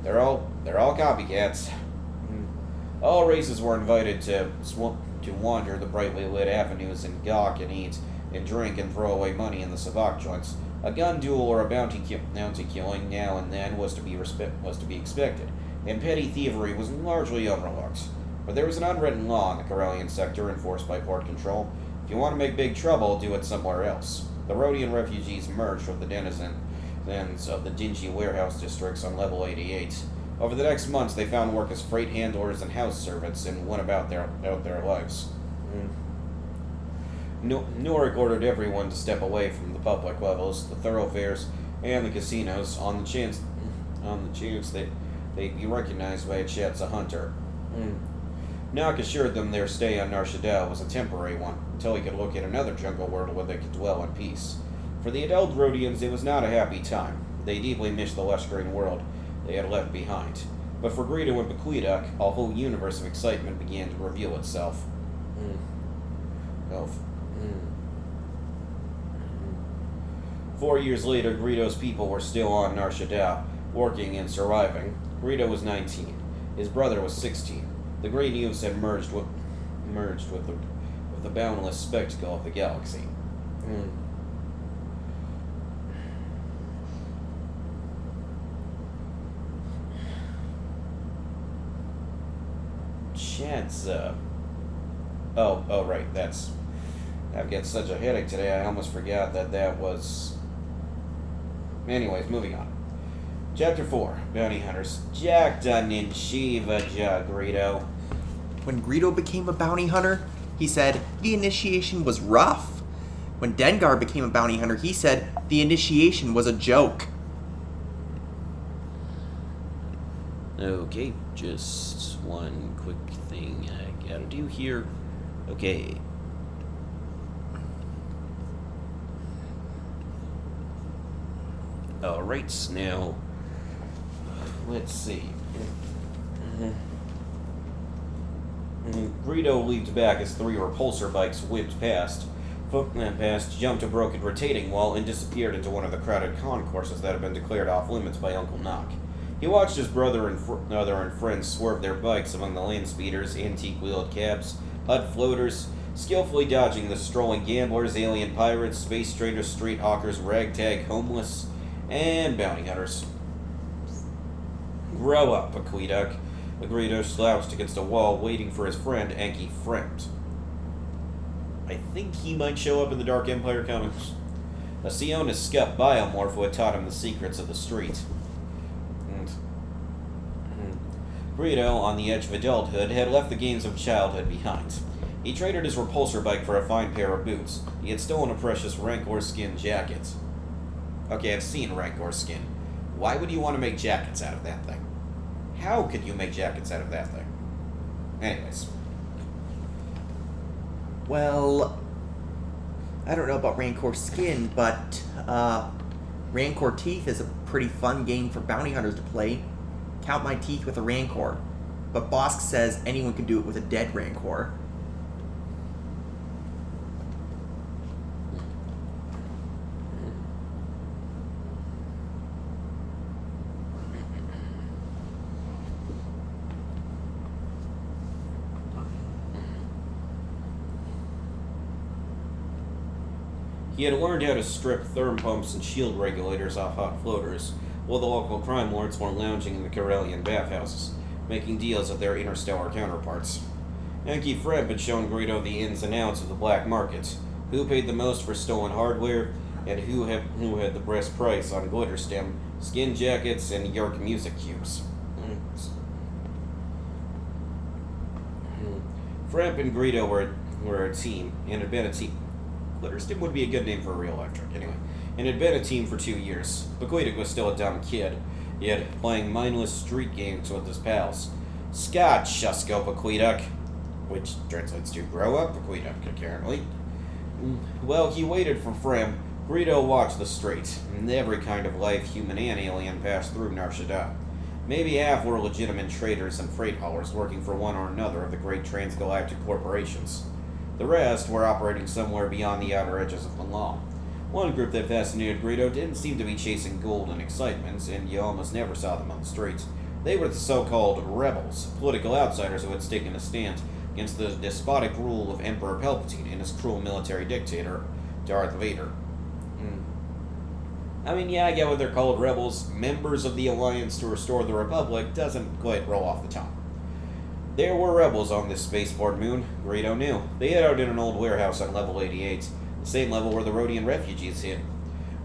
they're all copycats. All races were invited to wander the brightly lit avenues and gawk and eat and drink and throw away money in the Sabacc joints. A gun duel or a bounty killing now and then was to be expected, and petty thievery was largely overlooked. But there was an unwritten law in the Corellian sector enforced by port control. If you want to make big trouble, do it somewhere else. The Rodian refugees merged with the denizens of the dingy warehouse districts on level 88, Over the next months, they found work as freight handlers and house servants and went about their lives. Newark ordered everyone to step away from the public levels, the thoroughfares, and the casinos on the chance that they'd be recognized by a chance a hunter. Nock assured them their stay on Nar Shaddaa was a temporary one, until he could locate another jungle world where they could dwell in peace. For the adult Rhodians, it was not a happy time. They deeply missed the lush green world they had left behind. But for Greedo and Bequedak, a whole universe of excitement began to reveal itself. 4 years later, Greedo's people were still on Nar Shaddaa, working and surviving. Greedo was 19. His brother was 16. The Green Youths had merged with the boundless spectacle of the galaxy. Chance, Oh, right, I've got such a headache today, I almost forgot that was... Anyways, moving on. Chapter 4, Bounty Hunters. Jack done in Shiva, Greedo. When Greedo became a bounty hunter, he said the initiation was rough. When Dengar became a bounty hunter, he said the initiation was a joke. Okay, just one quick thing I gotta do here. Okay. Alright, now, let's see. Greedo leaped back as 3 repulsor bikes whipped past, jumped a broken rotating wall, and disappeared into one of the crowded concourses that had been declared off limits by Uncle Nock. He watched his brother and friends swerve their bikes among the land speeders, antique wheeled cabs, HUD floaters, skillfully dodging the strolling gamblers, alien pirates, space traders, street hawkers, ragtag homeless, and bounty hunters. Grow up, Aqueduct. Greedo slouched against a wall, waiting for his friend, Anki Friend. I think he might show up in the Dark Empire comics. A Sionis scuff biomorph who had taught him the secrets of the street. Greedo, on the edge of adulthood, had left the games of childhood behind. He traded his repulsor bike for a fine pair of boots. He had stolen a precious Rancor skin jacket. Okay, I've seen Rancor skin. Why would you want to make jackets out of that thing? How could you make jackets out of that thing? Anyways. Well, I don't know about Rancor skin, but Rancor Teeth is a pretty fun game for bounty hunters to play. Count my teeth with a Rancor. But Bosk says anyone can do it with a dead Rancor. He had learned how to strip therm pumps and shield regulators off hot floaters, while the local crime lords were lounging in the Corellian bathhouses, making deals with their interstellar counterparts. Enki Freb had shown Greedo the ins and outs of the black market, who paid the most for stolen hardware, and who had the best price on Glitterstem, skin jackets, and York music cubes. Freb and Greedo were a team, and had been a team. Glitterstem would be a good name for a real electric, anyway. And had been a team for 2 years. Bequedak was still a dumb kid, yet playing mindless street games with his pals. Scott Shusko Bequedak, which translates to grow up Bequedak, apparently. While he waited for Frem, Greedo watched the street, and every kind of life, human and alien, passed through Nar Shaddaa. Maybe half were legitimate traders and freight haulers working for one or another of the great transgalactic corporations. The rest were operating somewhere beyond the outer edges of the law. One group that fascinated Greedo didn't seem to be chasing gold and excitement, and you almost never saw them on the streets. They were the so-called rebels, political outsiders who had taken a stand against the despotic rule of Emperor Palpatine and his cruel military dictator, Darth Vader. I mean, yeah, I get what they're called, rebels. Members of the Alliance to Restore the Republic doesn't quite roll off the tongue. There were rebels on this spaceport moon, Greedo knew. They hid out in an old warehouse on level 88, the same level where the Rhodian refugees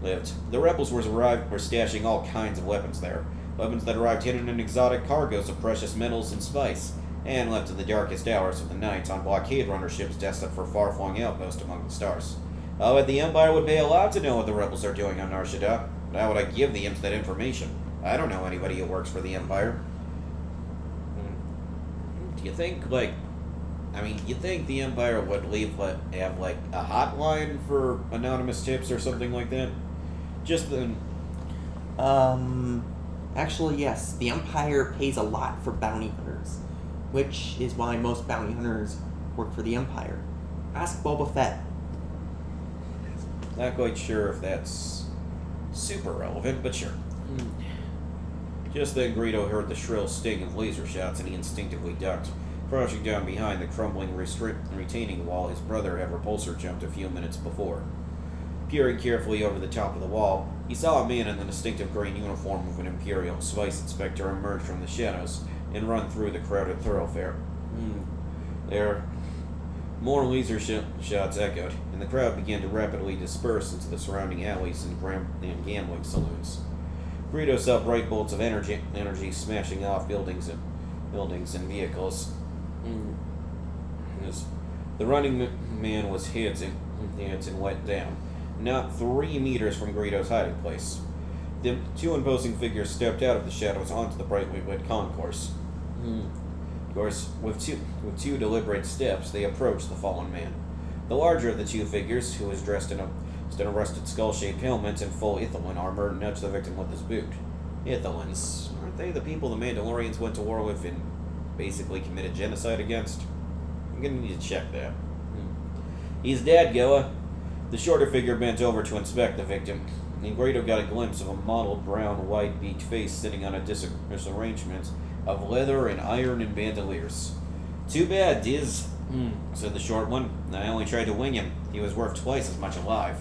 lived. The rebels were stashing all kinds of weapons there. weapons that arrived hidden in exotic cargoes of precious metals and spice, and left in the darkest hours of the night on blockade runner ships destined for far-flung outposts among the stars. I bet the Empire would pay a lot to know what the rebels are doing on Nar Shaddaa, but how would I give the imps that information? I don't know anybody who works for the Empire. Do you think, you think the Empire would have a hotline for anonymous tips or something like that? Just the... Actually, yes. The Empire pays a lot for bounty hunters, which is why most bounty hunters work for the Empire. Ask Boba Fett. Not quite sure if that's super relevant, but sure. Just then Greedo heard the shrill sting of laser shots and he instinctively ducked. Crouching down behind the crumbling retaining wall his brother had repulsor jumped a few minutes before. Peering carefully over the top of the wall, he saw a man in the distinctive green uniform of an Imperial spice inspector emerge from the shadows and run through the crowded thoroughfare. There, more laser shots echoed, and the crowd began to rapidly disperse into the surrounding alleys and gambling saloons. Greedo saw bright bolts of energy smashing off buildings and vehicles. The running man was hit and went down, not 3 meters from Greedo's hiding place. The 2 imposing figures stepped out of the shadows onto the brightly lit concourse. Of course, with two deliberate steps, they approached the fallen man. The larger of the 2 figures, who was dressed in a rusted skull-shaped helmet and full Ithalan armor, nudged the victim with his boot. Ithalans, aren't they the people the Mandalorians went to war with and basically committed genocide against? I'm gonna need to check that. He's dead, Goa. The shorter figure bent over to inspect the victim, and Greedo got a glimpse of a mottled brown, white-beaked face sitting on a disarrangement of leather and iron and bandoliers. Too bad, Diz, said the short one. I only tried to wing him. He was worth twice as much alive.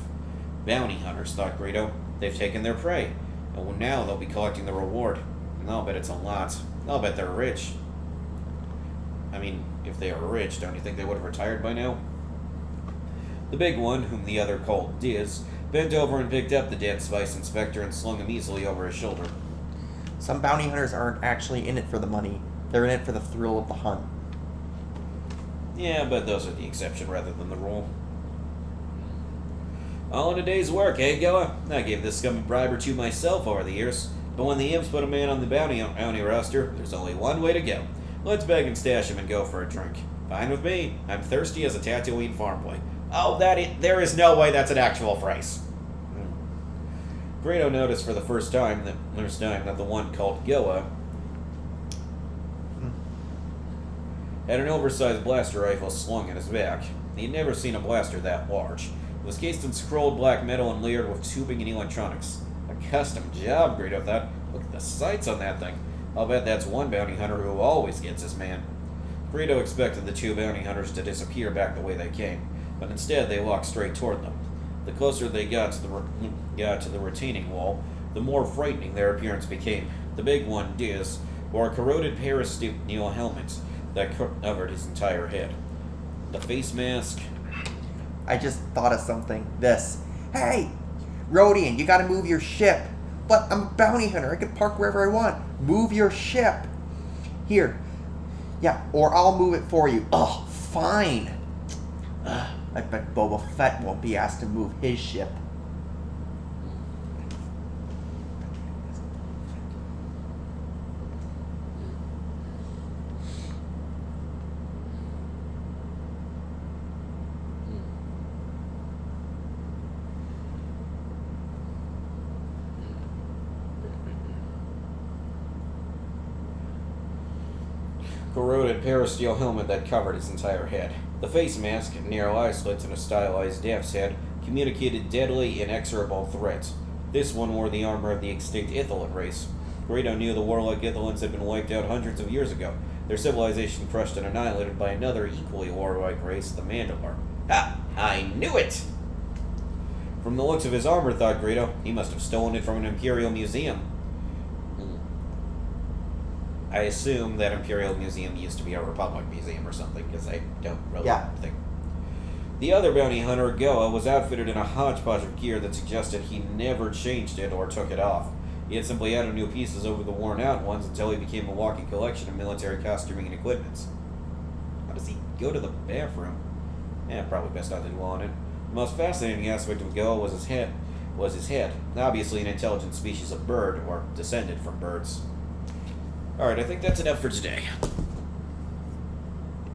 Bounty hunters, thought Greedo. They've taken their prey, and now they'll be collecting the reward. And I'll bet it's a lot. I'll bet they're rich. I mean, if they are rich, don't you think they would have retired by now? The big one, whom the other called Diz, bent over and picked up the dead spice inspector and slung him easily over his shoulder. Some bounty hunters aren't actually in it for the money. They're in it for the thrill of the hunt. Yeah, but those are the exception rather than the rule. All in a day's work, eh, Goa? I gave this scum a bribe or 2 myself over the years, but when the imps put a man on the bounty roster, there's only one way to go. Let's beg and stash him and go for a drink. Fine with me. I'm thirsty as a Tatooine farm boy. Oh, there is no way that's an actual phrase. Greedo noticed for the first time that the one called Goa had an oversized blaster rifle slung at his back. He'd never seen a blaster that large. It was cased in scrolled black metal and layered with tubing and electronics. A custom job, Greedo thought. Look at the sights on that thing. I'll bet that's one bounty hunter who always gets his man. Greedo expected the 2 bounty hunters to disappear back the way they came, but instead they walked straight toward them. The closer they got to the retaining wall, the more frightening their appearance became. The big one, Diz, wore a corroded parasteel helmet that covered his entire head. The face mask... I just thought of something. This. Hey! Rodian, you gotta move your ship. But I'm a bounty hunter. I can park wherever I want. Move your ship. Here. Yeah, or I'll move it for you. Oh, fine. I bet Boba Fett won't be asked to move his ship. Corroded parasteel helmet that covered his entire head. The face mask, narrow eye slits, and a stylized death's head communicated deadly, inexorable threats. This one wore the armor of the extinct Ithalan race. Greedo knew the warlike Ithalans had been wiped out hundreds of years ago, their civilization crushed and annihilated by another equally warlike race, the Mandalore. Ha! I knew it! From the looks of his armor, thought Greedo, he must have stolen it from an Imperial museum. I assume that Imperial Museum used to be a Republic museum or something, because I don't really think. The other bounty hunter, Goa, was outfitted in a hodgepodge of gear that suggested he never changed it or took it off. He had simply added new pieces over the worn-out ones until he became a walking collection of military costuming and equipment. How does he go to the bathroom? Probably best not to dwell on it. The most fascinating aspect of Go was his head. Obviously an intelligent species of bird, or descended from birds. Alright, I think that's enough for today.